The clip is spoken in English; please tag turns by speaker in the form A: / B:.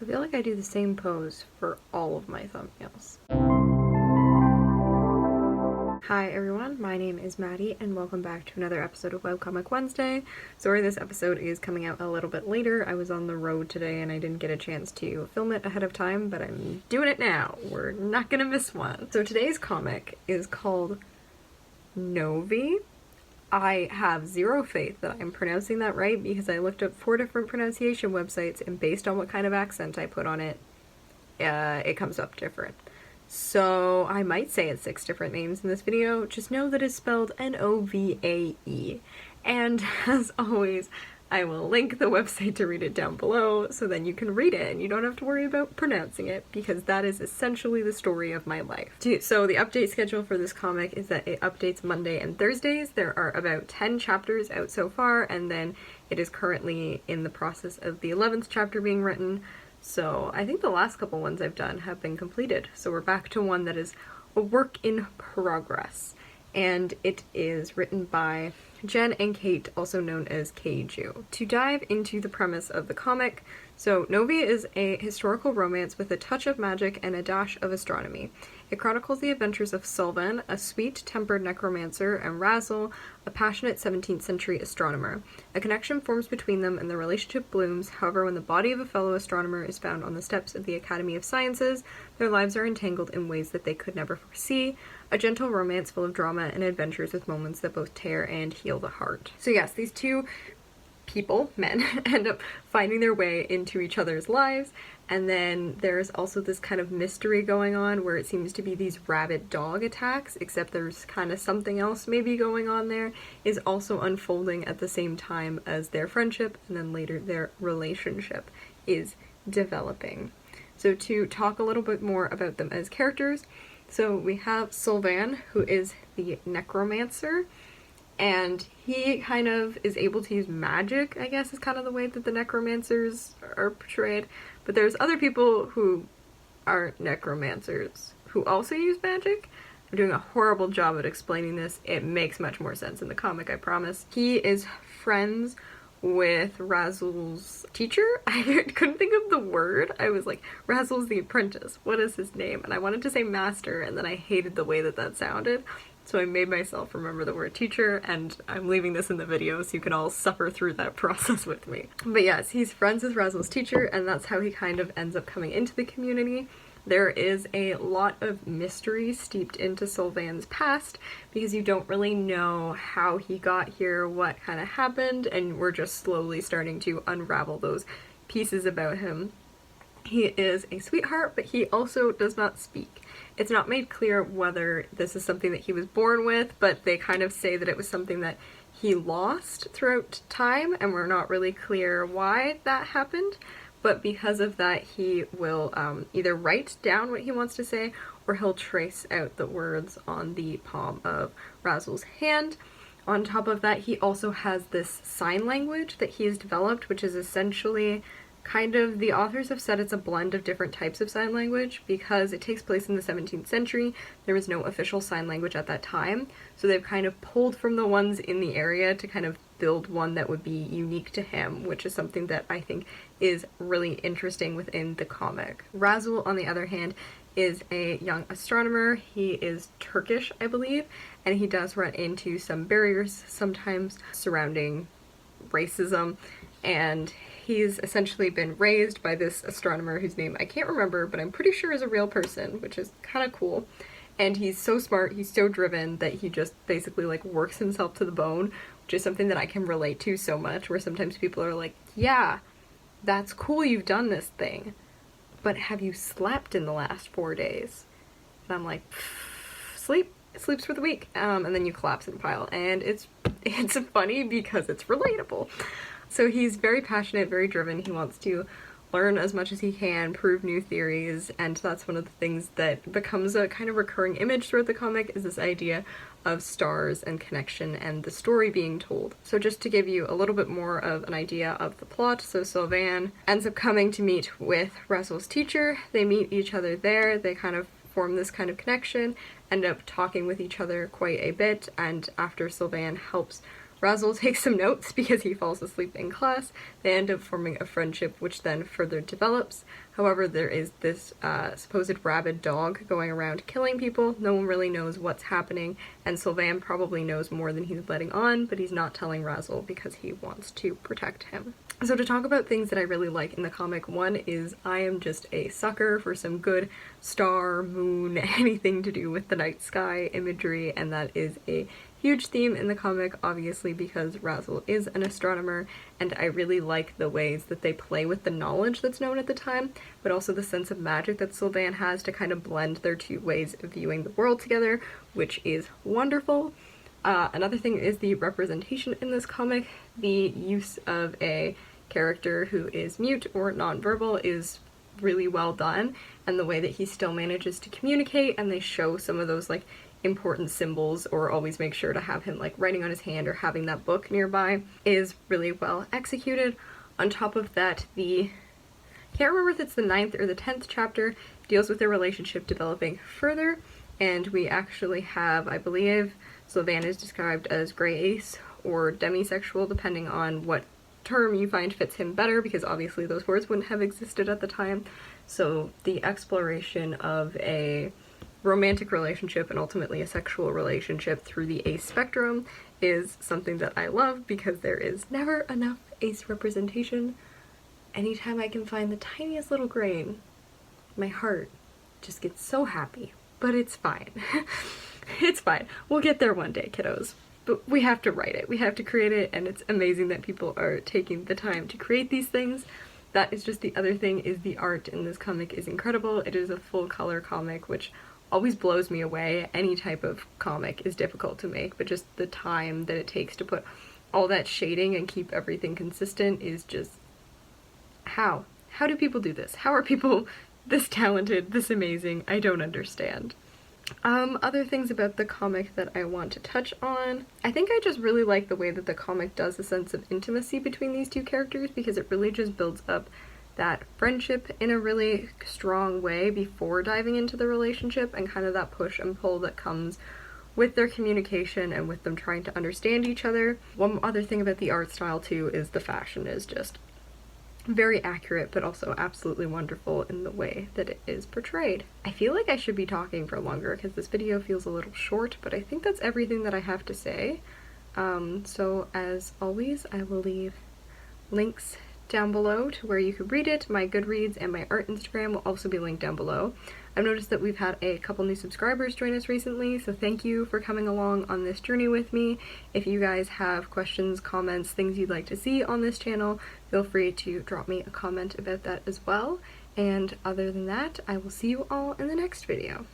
A: feel like I do the same pose for all of my thumbnails. Hi everyone, my name is Maddie and welcome back to another episode of Webcomic Wednesday. Sorry this episode is coming out a little bit later. I was on the road today and I didn't get a chance to film it ahead of time, but I'm doing it now. We're not gonna miss one. So today's comic is called Novae. I have zero faith that I'm pronouncing that right because I looked up 4 different pronunciation websites and based on what kind of accent I put on it, it comes up different. So I might say it's 6 different names in this video. Just know that it's spelled N-O-V-A-E. And as always, I will link the website to read it down below so then you can read it and you don't have to worry about pronouncing it because that is essentially the story of my life. So the update schedule for this comic is that it updates Monday and Thursdays. There are about 10 chapters out so far and then it is currently in the process of the 11th chapter being written. So I think the last couple ones I've done have been completed. So we're back to one that is a work in progress. And it is written by Jen and Kate, also known as Keiju. To dive into the premise of the comic, so Novae is a historical romance with a touch of magic and a dash of astronomy. It chronicles the adventures of Sylvan, a sweet-tempered necromancer, and Razzle, a passionate 17th century astronomer. A connection forms between them and the relationship blooms, however when the body of a fellow astronomer is found on the steps of the Academy of Sciences, their lives are entangled in ways that they could never foresee. A gentle romance full of drama and adventures with moments that both tear and heal the heart. So yes, these two people, men, end up finding their way into each other's lives, and then there's also this kind of mystery going on where it seems to be these rabid dog attacks, except there's kind of something else maybe going on there, is also unfolding at the same time as their friendship, and then later their relationship is developing. So to talk a little bit more about them as characters, so we have Sylvan, who is the necromancer, and he kind of is able to use magic, I guess is kind of the way that the necromancers are portrayed. But there's other people who are necromancers who also use magic. I'm doing a horrible job at explaining this. It makes much more sense in the comic, I promise. He is friends with Razzle's teacher. I couldn't think of the word. I was like, Razzle's the apprentice. What is his name? And I wanted to say master, and then I hated the way that that sounded. So I made myself remember the word teacher, and I'm leaving this in the video so you can all suffer through that process with me. But yes, he's friends with Razzle's teacher, and that's how he kind of ends up coming into the community. There is a lot of mystery steeped into Sylvan's past because you don't really know how he got here, what kind of happened, and we're just slowly starting to unravel those pieces about him. He is a sweetheart, but he also does not speak. It's not made clear whether this is something that he was born with, but they kind of say that it was something that he lost throughout time, and we're not really clear why that happened. But because of that, he will either write down what he wants to say, or he'll trace out the words on the palm of Razzle's hand. On top of that, he also has this sign language that he has developed, which is essentially kind of, the authors have said it's a blend of different types of sign language because it takes place in the 17th century. There was no official sign language at that time, so they've kind of pulled from the ones in the area to kind of build one that would be unique to him, which is something that I think is really interesting within the comic. Razzle, on the other hand, is a young astronomer. He is Turkish, I believe, and he does run into some barriers sometimes surrounding racism, and he's essentially been raised by this astronomer whose name I can't remember, but I'm pretty sure is a real person, which is kind of cool. And he's so smart, he's so driven that he just basically like works himself to the bone, which is something that I can relate to so much, where sometimes people are like, yeah, that's cool you've done this thing, but have you slept in the last 4 days? And I'm like, sleeps for the week. And then you collapse in a pile, and it's funny because it's relatable. So he's very passionate, very driven. He wants to learn as much as he can, prove new theories, and that's one of the things that becomes a kind of recurring image throughout the comic, is this idea of stars and connection and the story being told. So just to give you a little bit more of an idea of the plot, so Sylvan ends up coming to meet with Razzle's teacher. They meet each other there, they kind of form this kind of connection, end up talking with each other quite a bit, and after Sylvan helps Razzle takes some notes because he falls asleep in class. They end up forming a friendship which then further develops. However, there is this supposed rabid dog going around killing people. No one really knows what's happening, and Sylvain probably knows more than he's letting on, but he's not telling Razzle because he wants to protect him. So to talk about things that I really like in the comic, one is I am just a sucker for some good star, moon, anything to do with the night sky imagery, and that is a huge theme in the comic, obviously, because Razzle is an astronomer, and I really like the ways that they play with the knowledge that's known at the time, but also the sense of magic that Sylvain has to kind of blend their two ways of viewing the world together, which is wonderful. Another thing is the representation in this comic. The use of a character who is mute or nonverbal is really well done, and the way that he still manages to communicate, and they show some of those like important symbols, or always make sure to have him like writing on his hand or having that book nearby, is really well executed. On top of that, can't remember if it's the 9th or the 10th chapter, deals with their relationship developing further, and we actually have, I believe, Sylvain is described as gray ace or demisexual, depending on what term you find fits him better, because obviously those words wouldn't have existed at the time. So the exploration of a romantic relationship and ultimately a sexual relationship through the ace spectrum is something that I love, because there is never enough ace representation. Anytime I can find the tiniest little grain, my heart just gets so happy. But it's fine. It's fine. We'll get there one day, kiddos. But we have to write it. We have to create it, and it's amazing that people are taking the time to create these things. That is just the other thing, is the art in this comic is incredible. It is a full color comic, which always blows me away. Any type of comic is difficult to make, but just the time that it takes to put all that shading and keep everything consistent is just... How? How do people do this? How are people this talented, this amazing? I don't understand. Other things about the comic that I want to touch on. I think I just really like the way that the comic does a sense of intimacy between these two characters, because it really just builds up that friendship in a really strong way before diving into the relationship, and kind of that push and pull that comes with their communication and with them trying to understand each other. One other thing about the art style too is the fashion is just very accurate, but also absolutely wonderful in the way that it is portrayed. I feel like I should be talking for longer because this video feels a little short, but I think that's everything that I have to say. So as always, I will leave links down below to where you could read it. My Goodreads and my art Instagram will also be linked down below. I've noticed that we've had a couple new subscribers join us recently, so thank you for coming along on this journey with me. If you guys have questions, comments, things you'd like to see on this channel, feel free to drop me a comment about that as well. And other than that, I will see you all in the next video.